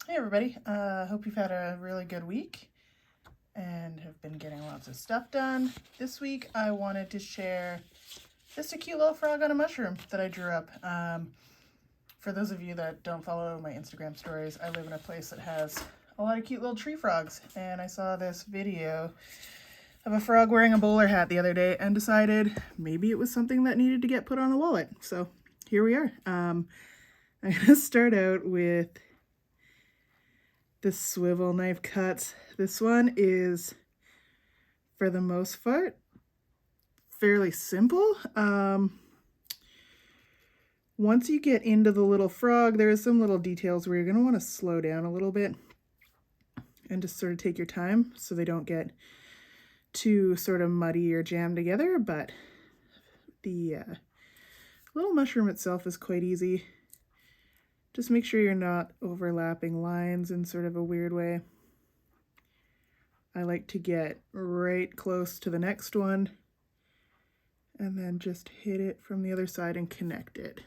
Hey everybody, hope you've had a really good week and have been getting lots of stuff done. This week I wanted to share just a cute little frog on a mushroom that I drew up. For those of you that don't follow my Instagram stories, I live in a place that has a lot of cute little tree frogs, and I saw this video of a frog wearing a bowler hat the other day and decided maybe it was something that needed to get put on a wallet. So here we are. I'm going to start out with the swivel knife cuts. This one is, for the most part, fairly simple. Once you get into the little frog, there are some little details where you're going to want to slow down a little bit and just sort of take your time so they don't get too sort of muddy or jammed together, but the little mushroom itself is quite easy. Just make sure you're not overlapping lines in sort of a weird way. I like to get right close to the next one and then just hit it from the other side and connect it.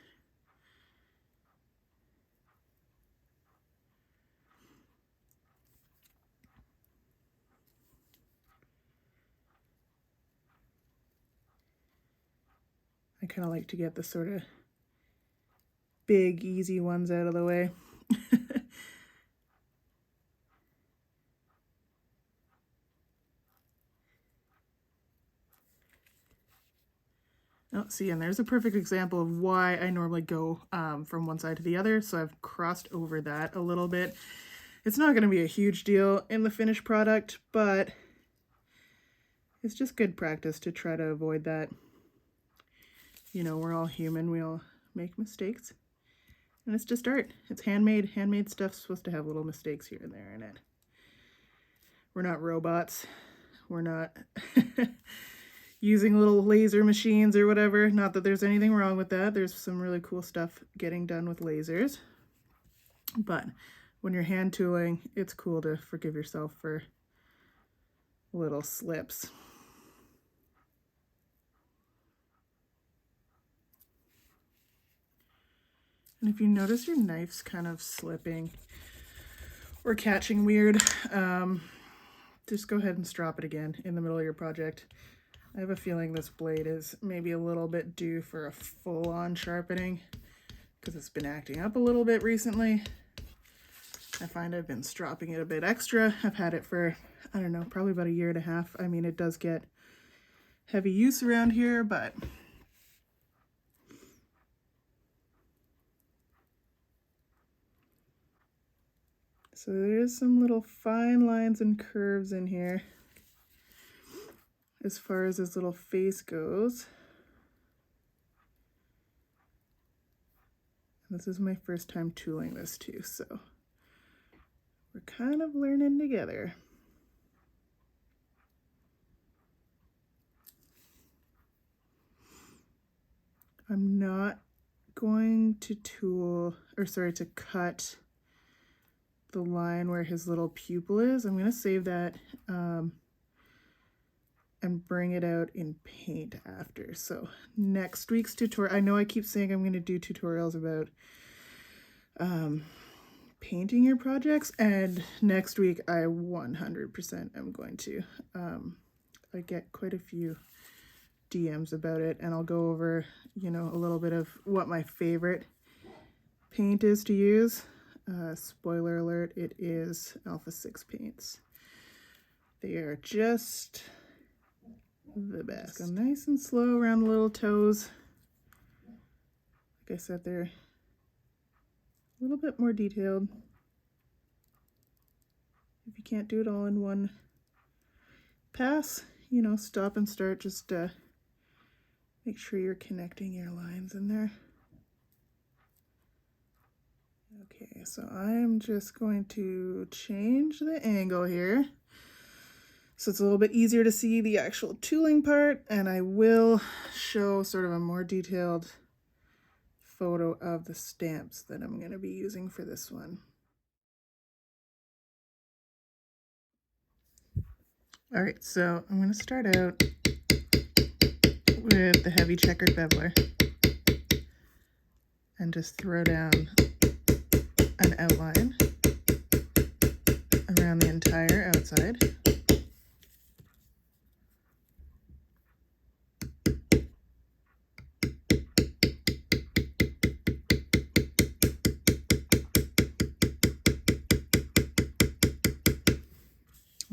I kind of like to get the sort of big, easy ones out of the way. Oh, see, and there's a perfect example of why I normally go from one side to the other. So I've crossed over that a little bit. It's not going to be a huge deal in the finished product, but it's just good practice to try to avoid that. You know, we're all human. We all make mistakes. And it's just art. It's handmade. Handmade stuff's supposed to have little mistakes here and there in it. We're not robots. We're not using little laser machines or whatever. Not that there's anything wrong with that. There's some really cool stuff getting done with lasers. But when you're hand tooling, it's cool to forgive yourself for little slips. And if you notice your knife's kind of slipping or catching weird, just go ahead and strop it again in the middle of your project. I have a feeling this blade is maybe a little bit due for a full-on sharpening because it's been acting up a little bit recently. I find I've been stropping it a bit extra. I've had it for, I don't know, probably about 1.5 years. I mean, it does get heavy use around here, but so there's some little fine lines and curves in here as far as his little face goes. And this is my first time tooling this too, so we're kind of learning together. I'm not going to to cut the line where his little pupil is. I'm going to save that and bring it out in paint after. So next week's tutorial, I know I keep saying I'm going to do tutorials about painting your projects, and next week I 100% am going to. I get quite a few DMs about it, and I'll go over, you know, a little bit of what my favorite paint is to use. Spoiler alert, it is Alpha 6 paints. They are just the best. Just go nice and slow around the little toes. Like I said, they're a little bit more detailed. If you can't do it all in one pass, you know, stop and start. Just make sure you're connecting your lines in there. Okay, so I'm just going to change the angle here so it's a little bit easier to see the actual tooling part, and I will show sort of a more detailed photo of the stamps that I'm going to be using for this one. All right, so I'm going to start out with the heavy checkered beveler and just throw down an outline.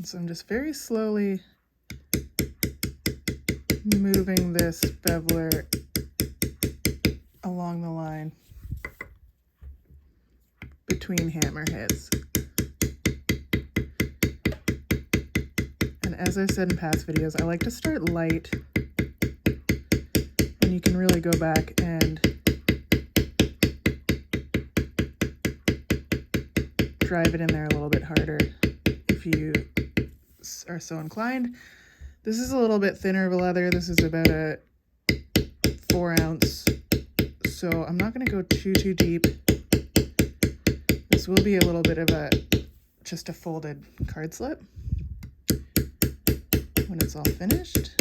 So I'm just very slowly moving this beveler along the line between hammerheads. And as I've said in past videos, I like to start light, and you can really go back and drive it in there a little bit harder if you are so inclined. This is a little bit thinner of a leather. This is about a 4 ounce, so I'm not going to go too deep. This will be a little bit of just a folded card slip when it's all finished.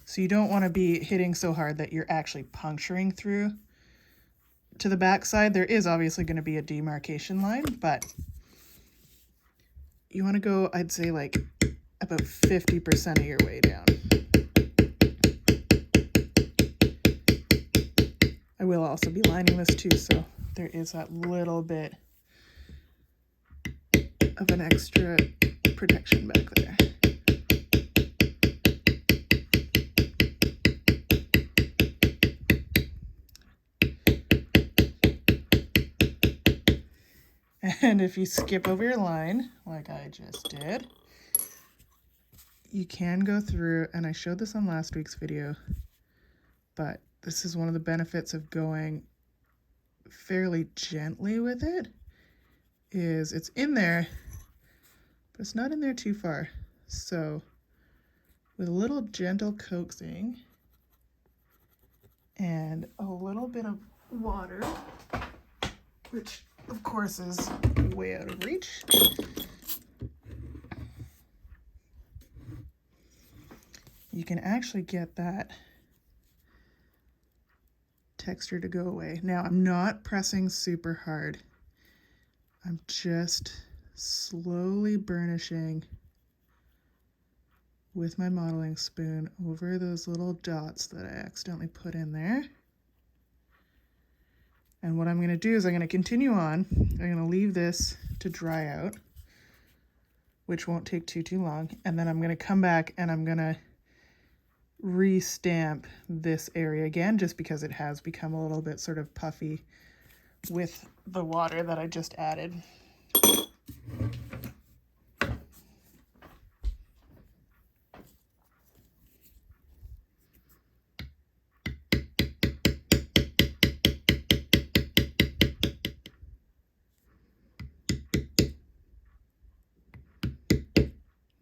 So you don't want to be hitting so hard that you're actually puncturing through to the back side. There is obviously going to be a demarcation line, but you want to go, I'd say, like about 50% of your way down. I will also be lining this too, so there is that little bit of an extra protection back there. And if you skip over your line, like I just did, you can go through, and I showed this on last week's video, but this is one of the benefits of going fairly gently with it, is it's in there, but it's not in there too far. So with a little gentle coaxing and a little bit of water, which of course is way out of reach, you can actually get that texture to go away. Now, I'm not pressing super hard. I'm just slowly burnishing with my modeling spoon over those little dots that I accidentally put in there. And what I'm going to do is I'm going to continue on. I'm going to leave this to dry out, which won't take too long. And then I'm going to come back and I'm going to re-stamp this area again, just because it has become a little bit sort of puffy with the water that I just added.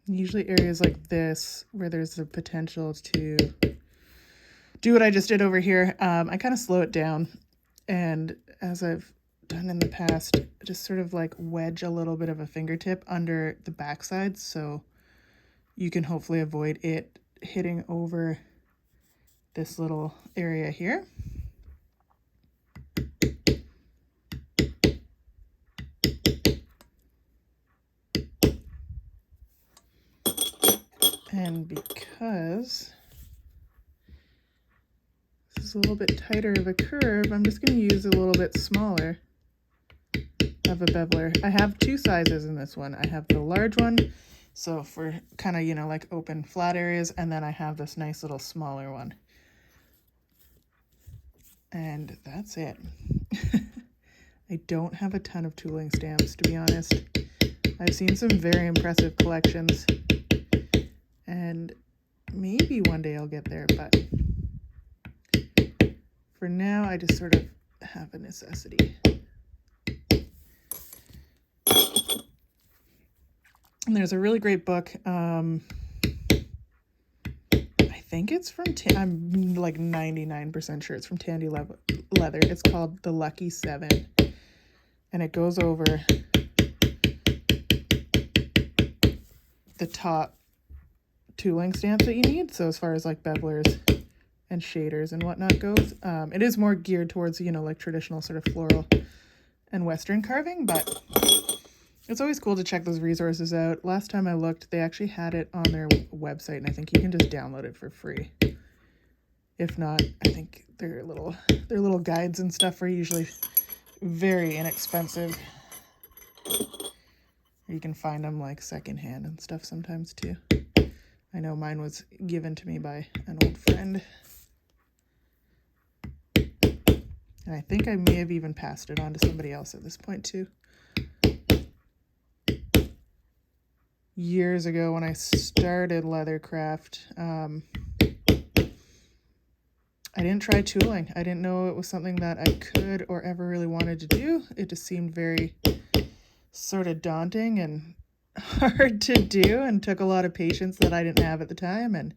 Usually areas like this where there's the potential to do what I just did over here, I kind of slow it down, and as I've done in the past, just sort of like wedge a little bit of a fingertip under the backside so you can hopefully avoid it hitting over this little area here. And because this is a little bit tighter of a curve, I'm just going to use a little bit smaller of a beveler. I have 2 sizes in this one. I have the large one, so for kind of, you know, like open flat areas, and then I have this nice little smaller one. And that's it. I don't have a ton of tooling stamps, to be honest. I've seen some very impressive collections, and maybe one day I'll get there, but for now I just sort of have a necessity. And there's a really great book, I think it's from, I'm like 99% sure it's from Tandy Leather. It's called The Lucky 7, and it goes over the top tooling stamps that you need. So as far as like bevelers and shaders and whatnot goes, it is more geared towards, you know, like traditional sort of floral and Western carving, but it's always cool to check those resources out. Last time I looked, they actually had it on their website, and I think you can just download it for free. If not, I think their little guides and stuff are usually very inexpensive. You can find them like secondhand and stuff sometimes too. I know mine was given to me by an old friend. And I think I may have even passed it on to somebody else at this point too. Years ago when I started leathercraft, I didn't try tooling. I didn't know it was something that I could or ever really wanted to do. It just seemed very sort of daunting and hard to do and took a lot of patience that I didn't have at the time. And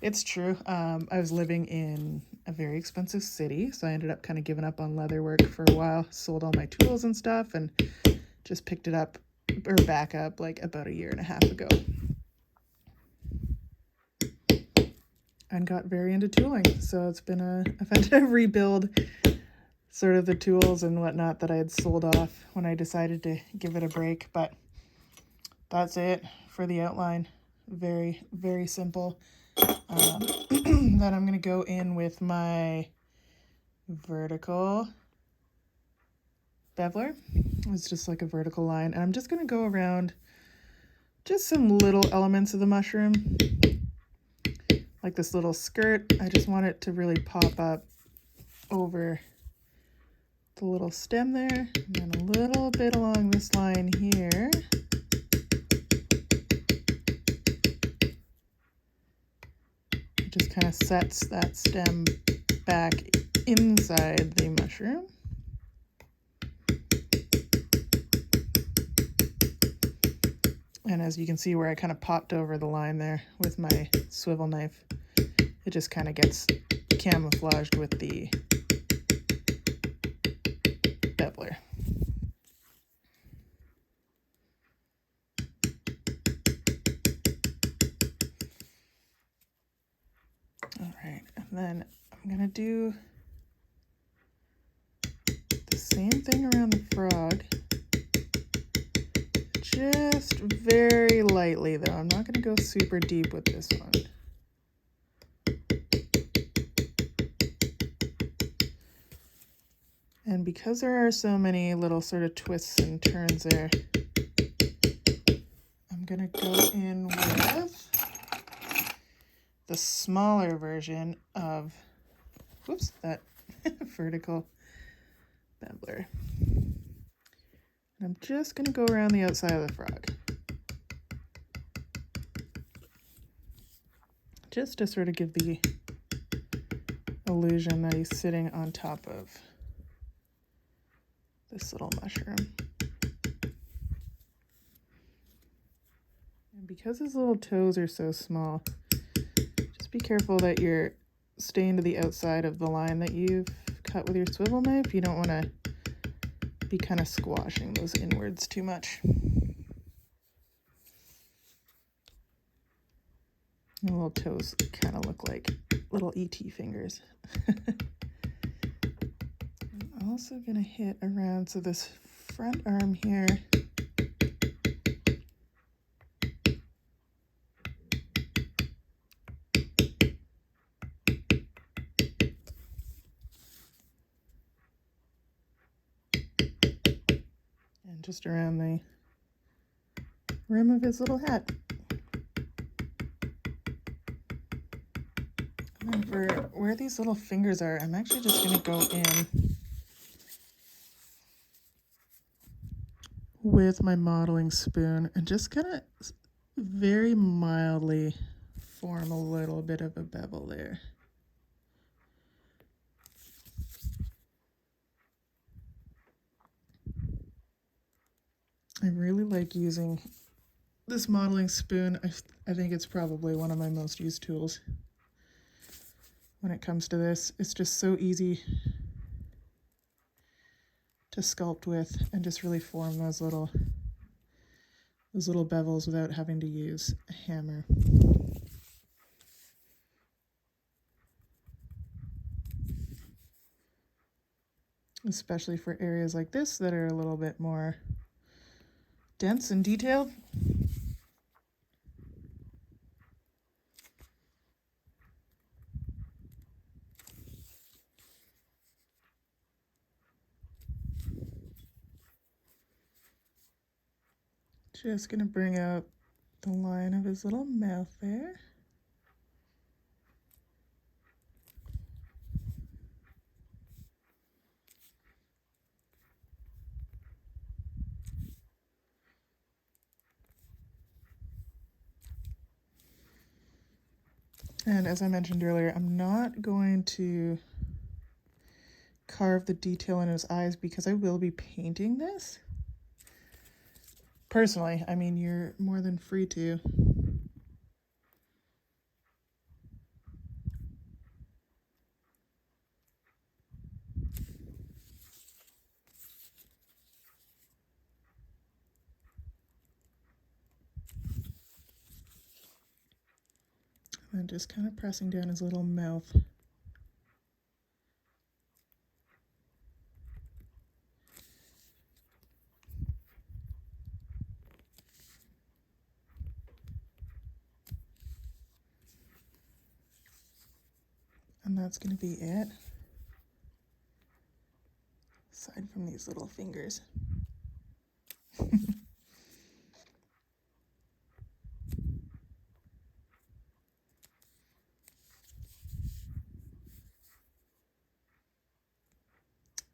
it's true. I was living in a very expensive city, so I ended up kind of giving up on leather work for a while, sold all my tools and stuff, and just picked it up or back up like about a year and a half ago. And got very into tooling. So it's been I've had to rebuild sort of the tools and whatnot that I had sold off when I decided to give it a break. But that's it for the outline. Very, very simple. Then I'm going to go in with my vertical beveler. It's just like a vertical line. And I'm just going to go around just some little elements of the mushroom. Like this little skirt, I just want it to really pop up over the little stem there, and then a little bit along this line here. It just kind of sets that stem back inside the mushroom. And as you can see where I kind of popped over the line there with my swivel knife, it just kind of gets camouflaged with the beveler. All right, and then I'm gonna do the same thing around the frog. Just very lightly though. I'm not going to go super deep with this one. And because there are so many little sort of twists and turns there, I'm going to go in with the smaller version of, whoops, that vertical beveler. I'm just going to go around the outside of the frog. Just to sort of give the illusion that he's sitting on top of this little mushroom. And because his little toes are so small, just be careful that you're staying to the outside of the line that you've cut with your swivel knife. You don't want to be kind of squashing those inwards too much. The little toes kind of look like little ET fingers. I'm also going to hit around, so this front arm here, and just around the rim of his little hat. And for where these little fingers are, I'm actually just going to go in with my modeling spoon and just kind of very mildly form a little bit of a bevel there. I really like using this modeling spoon. I think it's probably one of my most used tools when it comes to this. It's just so easy to sculpt with and just really form those little bevels without having to use a hammer. Especially for areas like this that are a little bit more dense and detailed. Just gonna bring out the line of his little mouth there. And as I mentioned earlier, I'm not going to carve the detail in his eyes because I will be painting this. Personally, I mean, you're more than free to. And just kind of pressing down his little mouth. And that's going to be it. Aside from these little fingers.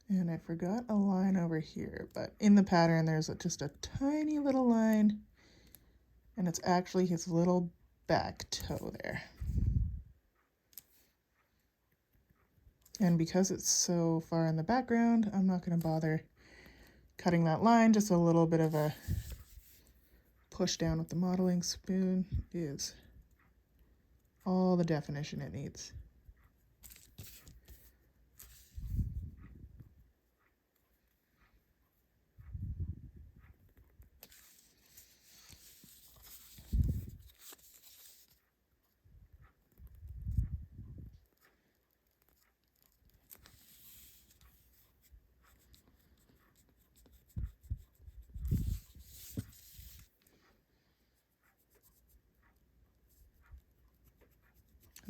And I forgot a line over here, but in the pattern there's just a tiny little line, and it's actually his little back toe there. And because it's so far in the background, I'm not going to bother cutting that line. Just a little bit of a push down with the modeling spoon is all the definition it needs.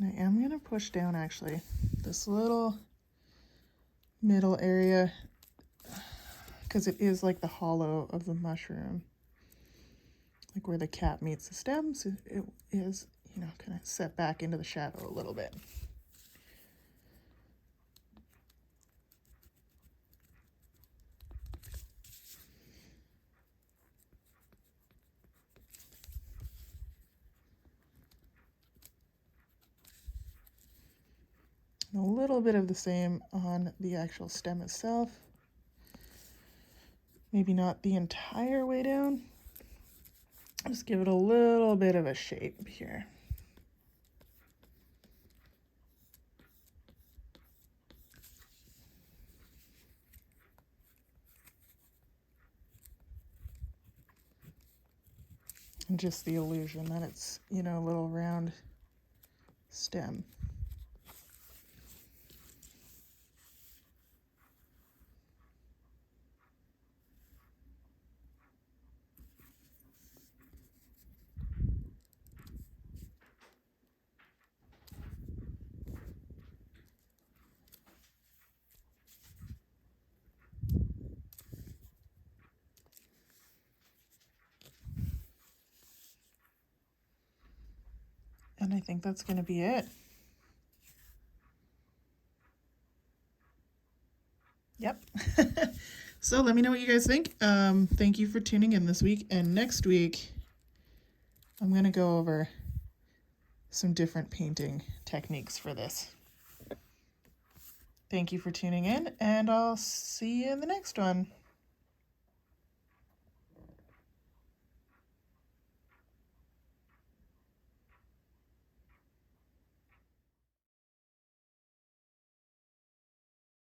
And I am going to push down actually this little middle area because it is like the hollow of the mushroom, like where the cap meets the stems. It is, you know, kind of set back into the shadow a little bit. And a little bit of the same on the actual stem itself. Maybe not the entire way down. Just give it a little bit of a shape here. And just the illusion that it's, you know, a little round stem. And I think that's going to be it. Yep. So let me know what you guys think. Thank you for tuning in this week. And next week, I'm going to go over some different painting techniques for this. Thank you for tuning in, and I'll see you in the next one.